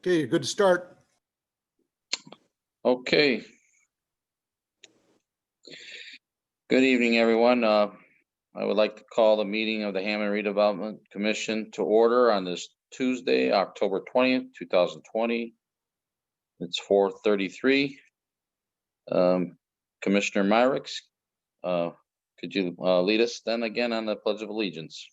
Okay, good to start. Okay. Good evening, everyone. I would like to call the meeting of the Hammond Redevelopment Commission to order on this Tuesday, October 20th, 2020. It's 4:33. Commissioner Myricks, could you lead us then again on the Pledge of Allegiance?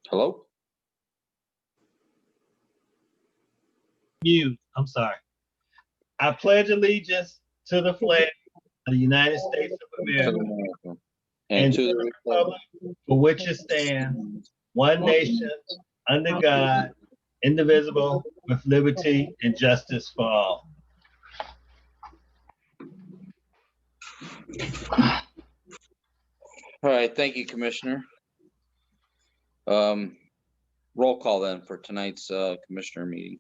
Hello? Mute. I'm sorry. I pledge allegiance to the flag of the United States of America and to the republic for which it stands, one nation, under God, indivisible, with liberty and justice for all. All right, thank you, Commissioner. Roll call then for tonight's commissioner meeting.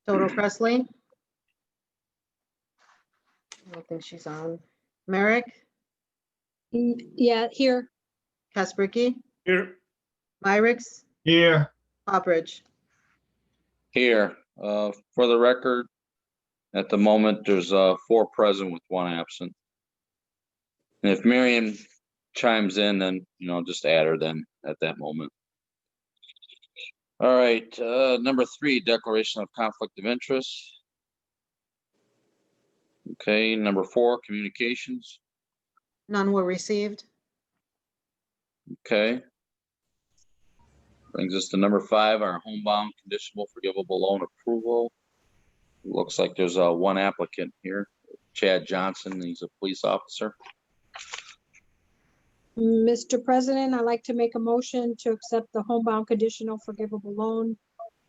Toto Presley. I don't think she's on. Merrick, Yeah, here. Kasperky, Here. Myricks, Here, Hopbridge. Here, for the record, at the moment, there's 4 present with 1 absent. And if Marion chimes in, then, just add her then at that moment. All right, number 3, declaration of conflict of interest. Okay, number 4, communications. None were received. Okay. Brings us to number 5, our homebound conditional forgivable loan approval. Looks like there's 1 applicant here, Chad Johnson. He's a police officer. Mr. President, I'd like to make a motion to accept the homebound conditional forgivable loan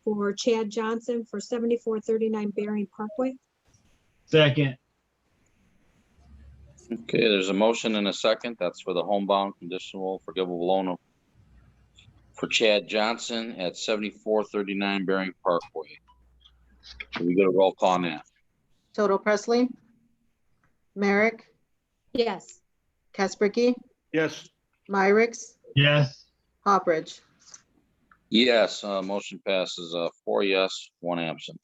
for Chad Johnson for 7439 Bering Parkway. second, Okay, there's a motion and a second. That's for the homebound conditional forgivable loan for Chad Johnson at 7439 Bering Parkway. Can we get a roll call on that? Toto Presley, Merrick, Yes. Kasperky, Yes. Myricks, yes, Hopbridge. Yes, motion passes 4 yes, 1 absent.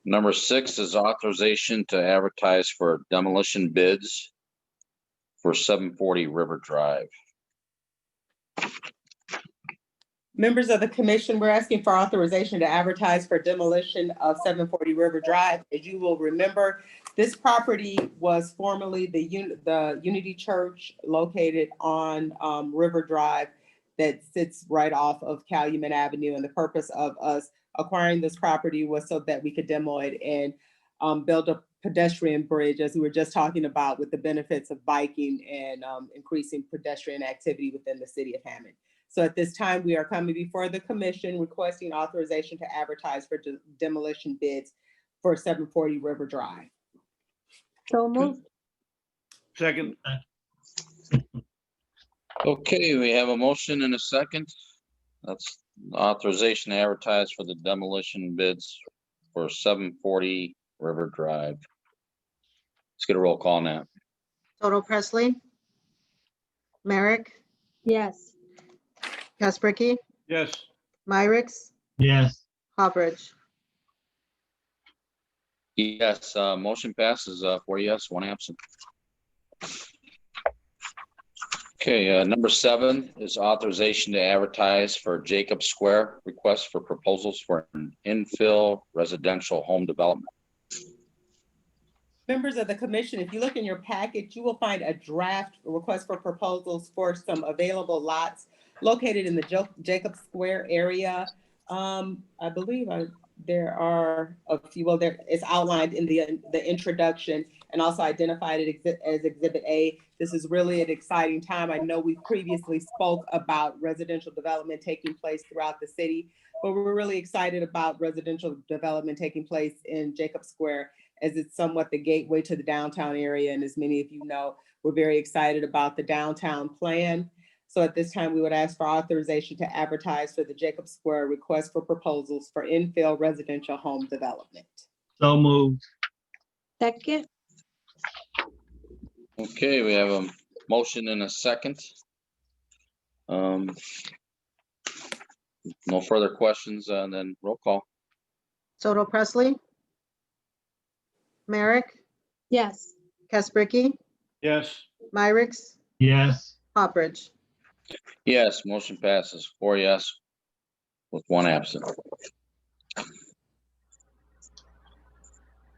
Number 6 is authorization to advertise for demolition bids for 740 River Drive. Members of the commission, we're asking for authorization to advertise for demolition of 740 River Drive. As you will remember, this property was formerly the Unity Church located on River Drive that sits right off of Calumet Avenue. And the purpose of us acquiring this property was so that we could demo it and build a pedestrian bridge, as we were just talking about, with the benefits of biking and increasing pedestrian activity within the city of Hammond. So at this time, we are coming before the commission requesting authorization to advertise for demolition bids for 740 River Drive. So moved. Second. Okay, we have a motion and a second. That's authorization to advertise for the demolition bids for 740 River Drive. Let's get a roll call on that. Toto Presley, Merrick, Yes. Kasperky, Yes. Myricks, yes, Hopbridge. Yes, motion passes 4 yes, 1 absent. Okay, number 7 is authorization to advertise for Jacob Square, request for proposals for an infill residential home development. Members of the commission, if you look in your packet, you will find a draft request for proposals for some available lots located in the Jacob Square area. I believe there are a few, well, it's outlined in the introduction and also identified as Exhibit A. This is really an exciting time. I know we previously spoke about residential development taking place throughout the city, but we're really excited about residential development taking place in Jacob Square, as it's somewhat the gateway to the downtown area. And as many of you know, we're very excited about the downtown plan. So at this time, we would ask for authorization to advertise for the Jacob Square request for proposals for infill residential home development. so moved, Second. Okay, we have a motion and a second. No further questions, and then roll call. Total Presley, Merrick, Yes. Caspricky, Yes. Myrick, Yes. Hawbridge. Yes, motion passes 4 yes with 1 absent.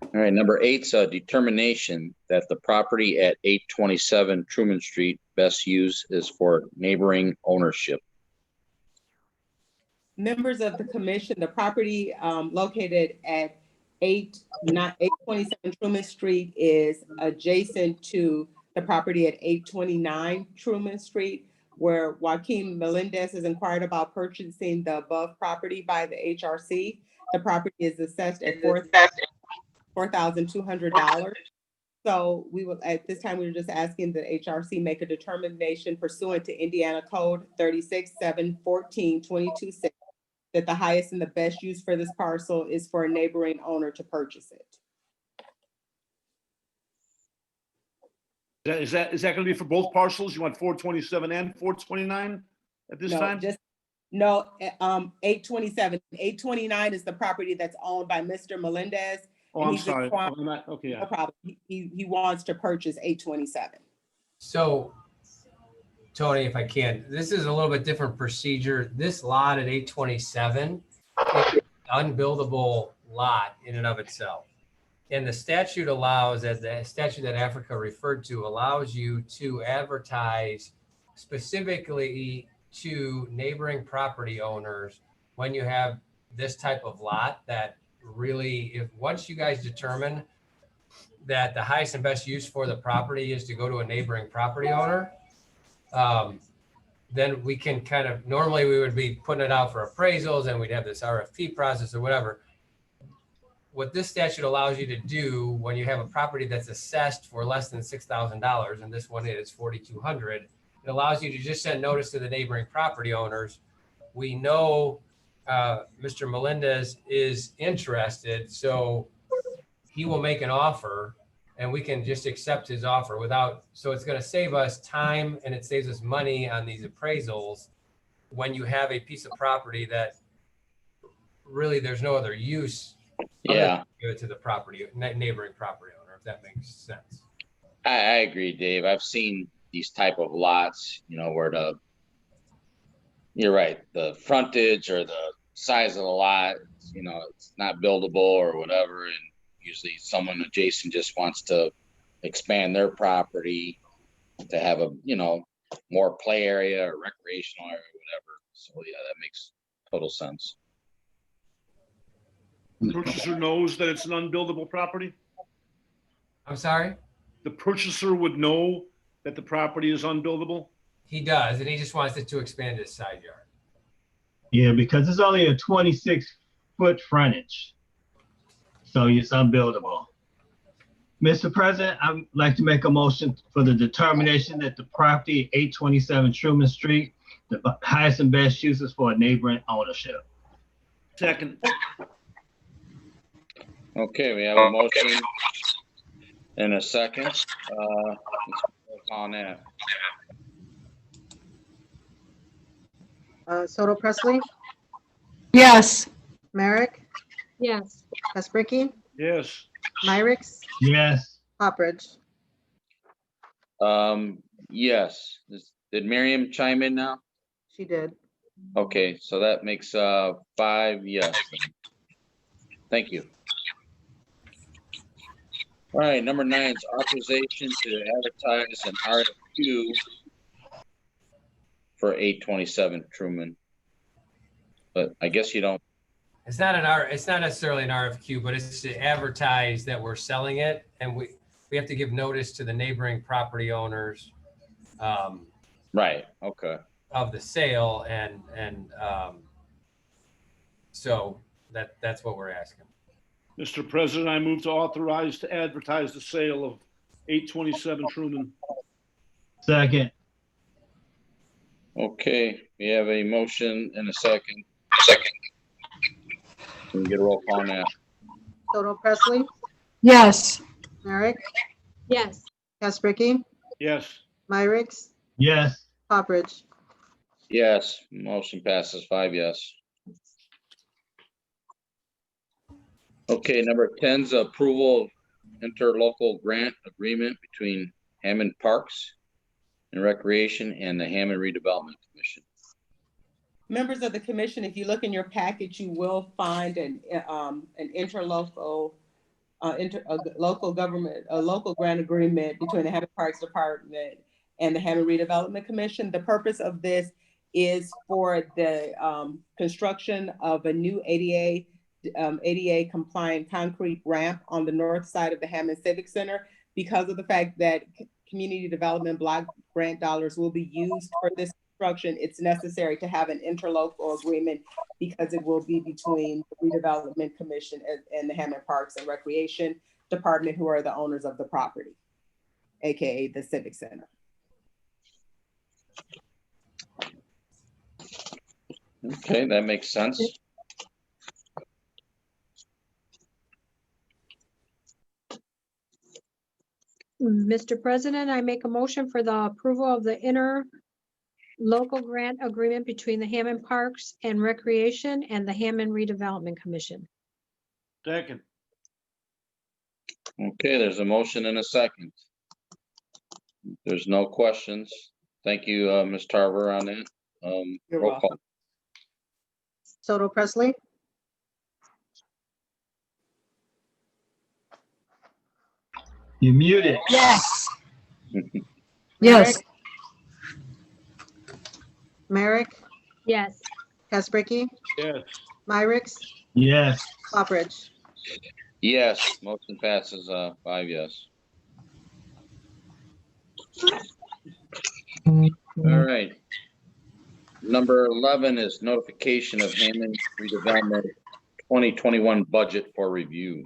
All right, number 8's a determination that the property at 827 Truman Street best use is for neighboring ownership. Members of the commission, the property located at 827 Truman Street is adjacent to the property at 829 Truman Street, where Joaquin Melendez has inquired about purchasing the above property by the HRC. The property is assessed at $4,200. So we will, at this time, we were just asking the HRC make a determination pursuant to Indiana Code 36-7-14-22-6 that the highest and the best use for this parcel is for a neighboring owner to purchase it. Is that going to be for both parcels? You want 427 and 429 at this No, time? just, no, 827. 829 is the property that's owned by Mr. Melendez. Oh, and I'm he's sorry. inquiring- I'm not- Okay, No yeah. problem. He wants to purchase 827. So, Tony, if I can, this is a little bit different procedure. This lot at 827 is an unbuildable lot in and of itself. And the statute allows, as the statute that Africa referred to, allows you to advertise specifically to neighboring property owners when you have this type of lot that really, if once you guys determine that the highest and best use for the property is to go to a neighboring property owner, then we can kind of, normally we would be putting it out for appraisals and we'd have this RFP process or whatever. What this statute allows you to do when you have a property that's assessed for less than $6,000, and this one is $4,200, it allows you to just send notice to the neighboring property owners. We know Mr. Melendez is interested, so he will make an offer and we can just accept his offer without, so it's going to save us time and it saves us money on these appraisals when you have a piece of property that really there's no other use. Yeah, Give it to the property, neighboring property owner, if that makes sense. I agree, Dave. I've seen these type of lots, where you're right, the frontage or the size of the lot, it's not buildable or whatever. And usually someone adjacent just wants to expand their property to have a, more play area or recreational area or whatever. So yeah, that makes total sense. The purchaser knows that it's an unbuildable property? I'm sorry? The purchaser would know that the property is unbuildable? He does, and he just wants it to expand his side yard. Yeah, because it's only a 26-foot frontage. So it's unbuildable. Mr. President, I'd like to make a motion for the determination that the property 827 Truman Street, the highest and best uses for a neighboring ownership. Second. Okay, we have a motion and a second. Let's work on that. Total Presley, yes, Merrick, Yes. Caspricky, Yes. Myrick, Yes. Hawbridge. Yes. Did Miriam chime in now? She did. Okay, so that makes 5 yes. Thank you. All right, number 9 is authorization to advertise an RFQ for 827 Truman. But I guess you don't. It's not necessarily an RFQ, but it's to advertise that we're selling it, and we have to give notice to the neighboring property owners Right, okay. of the sale, and so that's what we're asking. Mr. President, I move to authorize to advertise the sale of 827 Truman. Second. Okay, we have a motion and a second. Can we get a roll call on that? Total Presley, yes, Merrick, Yes. Caspricky, Yes. Myrick, Yes. Poppers. Yes, motion passes 5 yes. Okay, number 10 is approval of interlocal grant agreement between Hammond Parks and Recreation and the Hammond Redevelopment Commission. Members of the commission, if you look in your package, you will find an interlocal, local government, a local grant agreement between the Hammond Parks Department and the Hammond Redevelopment Commission. The purpose of this is for the construction of a new ADA compliant concrete ramp on the north side of the Hammond Civic Center. Because of the fact that community development block grant dollars will be used for this construction, it's necessary to have an interlocal agreement because it will be between the Redevelopment Commission and the Hammond Parks and Recreation Department, who are the owners of the property, AKA the Civic Center. Okay, that makes sense. Mr. President, I make a motion for the approval of the interlocal grant agreement between the Hammond Parks and Recreation and the Hammond Redevelopment Commission. Second. Okay, there's a motion and a second. There's no questions. Thank you, Ms. Tarver, on that. You're Roll welcome. call. Soto Presley, You're muted. Yes. Yes. Merrick, Yes. Casbricky, Yes. Myrick, Yes. Poppers. Yes, motion passes 5 yes. All right. Number 11 is notification of Hammond Redevelopment 2021 budget for review.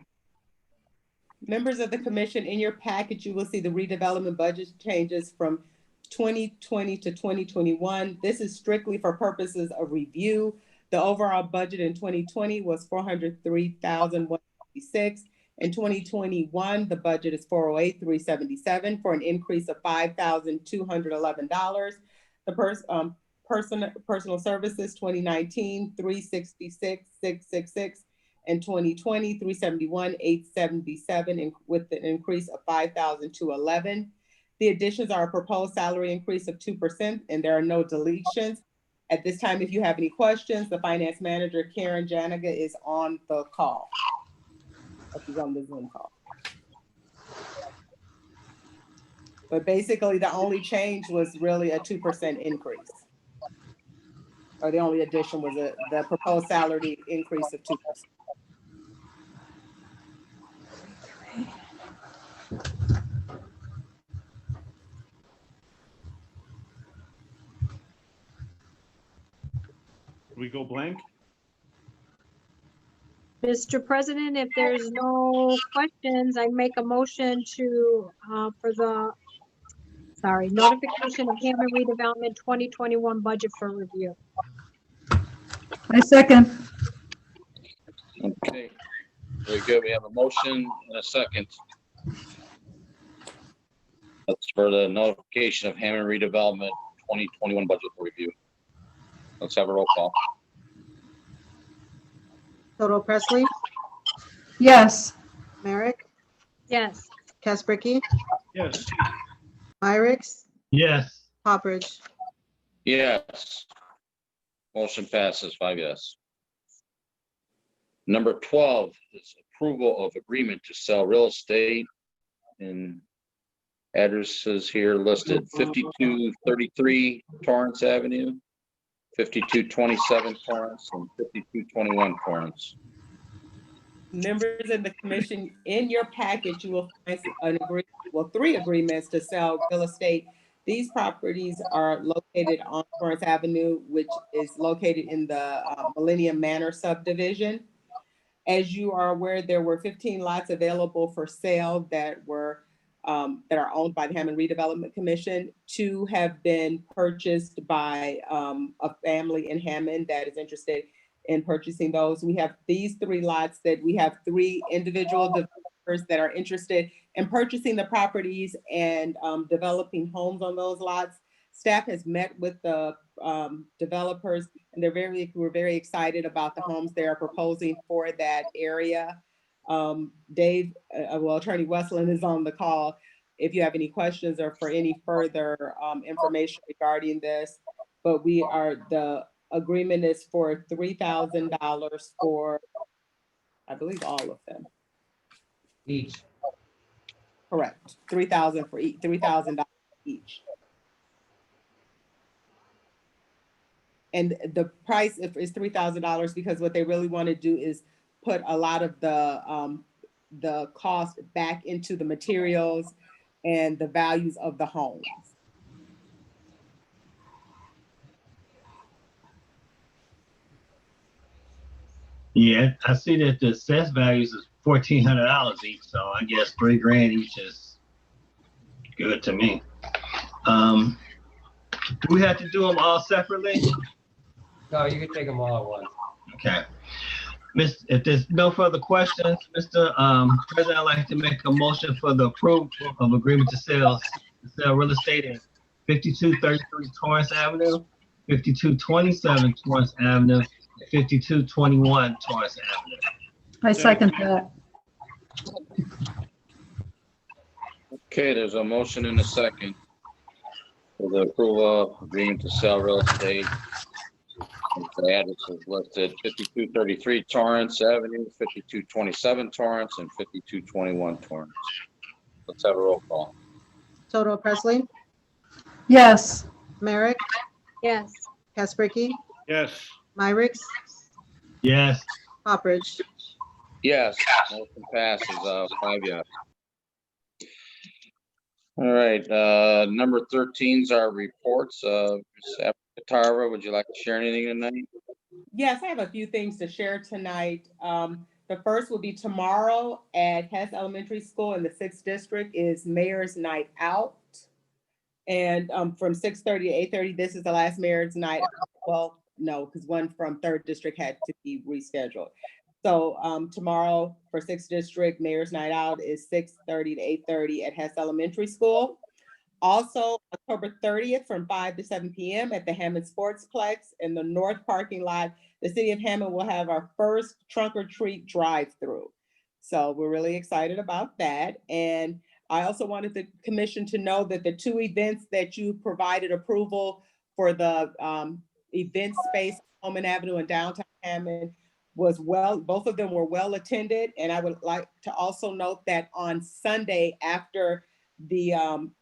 Members of the commission, in your package, you will see the redevelopment budget changes from 2020 to 2021. This is strictly for purposes of review. The overall budget in 2020 was $403,156. In 2021, the budget is $408,377 for an increase of $5,211. The personal services 2019 $366,666 and 2020 $371,877 with an increase of $5,211. The additions are a proposed salary increase of 2% and there are no deletions. At this time, if you have any questions, the finance manager, Karen Janiga, is on the call. She's on the Zoom call. But basically, the only change was really a 2% increase. Or the only addition was the proposed salary increase of 2%. We go blank? Mr. President, if there's no questions, I make a motion to, for the, notification of Hammond Redevelopment 2021 budget for review. I second. Okay, very good. We have a motion and a second. That's for the notification of Hammond Redevelopment 2021 budget for review. Let's have a roll call. Soto Presley, Yes. Merrick, Yes. Casbricky, Yes. Myrick, Yes. Poppers. Yes. Motion passes 5 yes. Number 12 is approval of agreement to sell real estate in addresses here listed: 5233 Torrance Avenue, 5227 Torrance, and 5221 Torrance. Members of the commission, in your package, you will find three agreements to sell real estate. These properties are located on Torrance Avenue, which is located in the Millennium Manor subdivision. As you are aware, there were 15 lots available for sale that are owned by the Hammond Redevelopment Commission. 2 have been purchased by a family in Hammond that is interested in purchasing those. We have these 3 lots that we have 3 individual developers that are interested in purchasing the properties and developing homes on those lots. Staff has met with the developers, and we're very excited about the homes they are proposing for that area. Dave, Attorney Westland is on the call if you have any questions or for any further information regarding this. But the agreement is for $3,000 for, I believe, all of them. Each. Correct. $3,000 for each, $3,000 each. And the price is $3,000 because what they really want to do is put a lot of the cost back into the materials and the values of the homes. Yeah, I see that the assessed values is $1,400 each, so I guess $3,000 each is good to me. Do we have to do them all separately? No, you can take them all at once. Okay. If there's no further questions, Mr. President, I'd like to make a motion for the approval of agreement to sell real estate at 5233 Torrance Avenue, 5227 Torrance Avenue, 5221 Torrance Avenue. I second that. Okay, there's a motion and a second for the approval of agreement to sell real estate. The address is listed 5233 Torrance Avenue, 5227 Torrance, and 5221 Torrance. Let's have a roll call. Toto Presley, Yes. Merrick, Yes. Casperky, yes, Myrick, Yes. Hopperidge. Yes, motion passes, 5 yes. All right, number 13 is our reports. Ms. Tara, would you like to share anything tonight? Yes, I have a few things to share tonight. The first will be tomorrow at Hess Elementary School in the 6th District is Mayor's Night Out. And from 6:30 to 8:30, this is the last Mayor's Night. Well, no, because one from 3rd District had to be rescheduled. So tomorrow for 6th District, Mayor's Night Out is 6:30 to 8:30 at Hess Elementary School. Also, October 30th from 5 to 7 p.m. at the Hammond Sportsplex in the north parking lot, the city of Hammond will have our first trunk or treat drive-through. So we're really excited about that. And I also wanted the commission to know that the 2 events that you provided approval for the event space, Hayman Avenue and downtown Hammond, both of them were well attended. And I would like to also note that on Sunday after the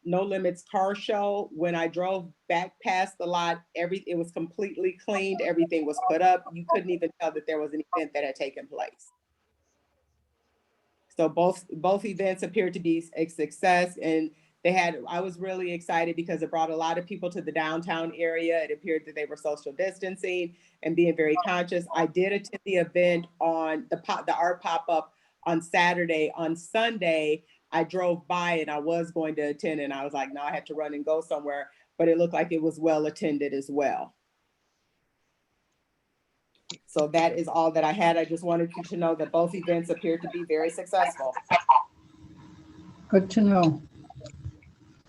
No Limits car show, when I drove back past the lot, it was completely cleaned. Everything was put up. You couldn't even tell that there was an event that had taken place. So both events appeared to be a success, and I was really excited because it brought a lot of people to the downtown area. It appeared that they were social distancing and being very conscious. I did attend the event on the art pop-up on Saturday. On Sunday, I drove by and I was going to attend, and I was like, no, I had to run and go somewhere, but it looked like it was well attended as well. So that is all that I had. I just wanted you to know that both events appeared to be very successful. Good to know.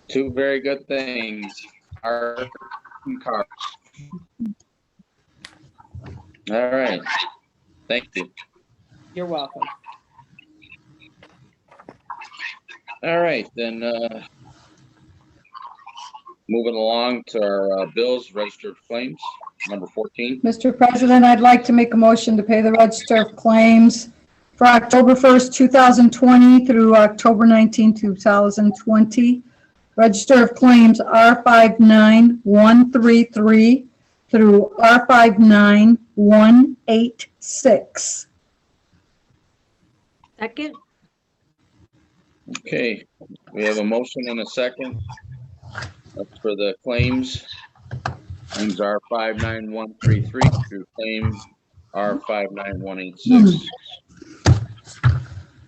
2 very good things. Art and cars. All right. Thank you. You're welcome. All right, then moving along to our bills, registered claims, number 14. Mr. President, I'd like to make a motion to pay the register of claims for October 1st, 2020 through October 19, 2020. Register of claims R59133 through R59186. Second? Okay, we have a motion and a second. That's for the claims. Claims R59133 through claim R59186.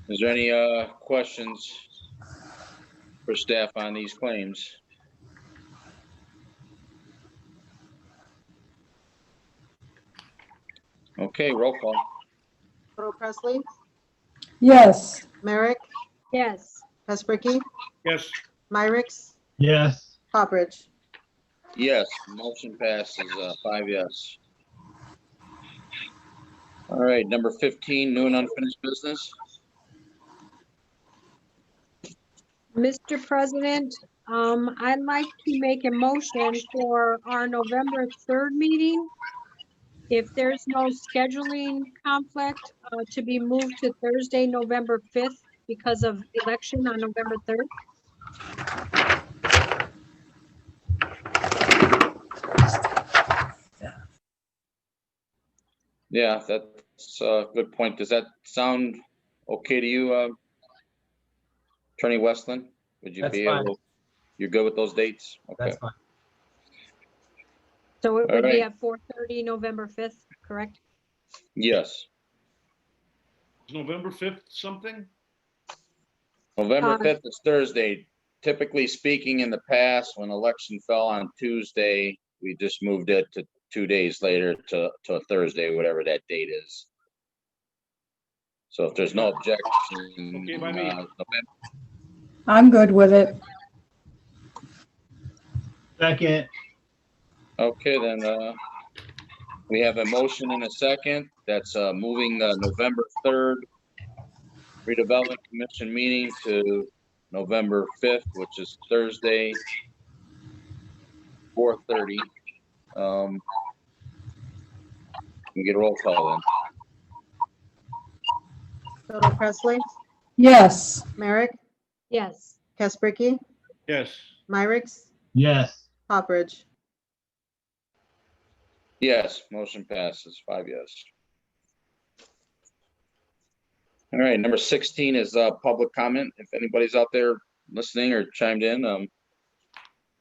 Is there any questions for staff on these claims? Okay, roll call. Toto Presley, Yes. Merrick, Yes. Kespricki, Yes. Myrick, Yes. Hawbridge. Yes, motion passes, 5 yes. All right, number 15, new and unfinished business. Mr. President, I'd like to make a motion for our November 3rd meeting. If there's no scheduling conflict, to be moved to Thursday, November 5th because of election on November 3rd. Yeah, that's a good point. Does that sound okay to you, Attorney Westland? Would you That's be fine. able, you're good with those dates? Okay. That's fine. So it All would be right. at 4:30, November 5th, correct? Yes, November 5th, something? November Uh, 5th is Thursday. Typically speaking, in the past, when election fell on Tuesday, we just moved it to 2 days later to a Thursday, whatever that date is. So if there's no objection, Okay by me. November. I'm good with it. Second. Okay, then, we have a motion and a second. That's, moving the November 3rd redevelopment commission meeting to November 5th, which is Thursday, 4:30. We get a roll call then. Total Presley, Yes. Merrick, Yes. Kespricki, Yes. Myrick, Yes. Hawbridge. Yes, motion passes, 5 yes. All right, number 16 is public comment. If anybody's out there listening or chimed in,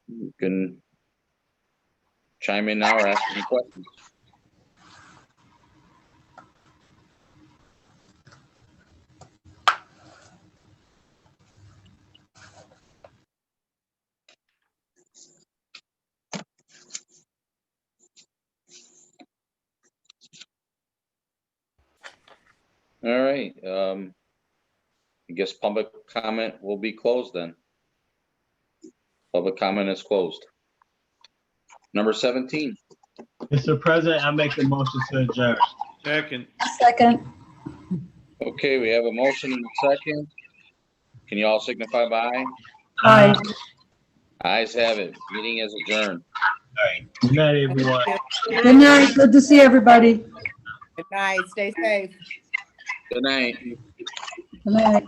you can chime in now or ask any questions. All right, I guess public comment will be closed then. Public comment is closed. Number 17. Mr. President, I make a motion to adjourn. Second. Second. Okay, we have a motion and a second. Can you all signify by aye? Aye. Ayes have it. Meeting is adjourned. Good night, everyone. Good night. Good to see everybody. Good night, stay safe. Good night. Good night.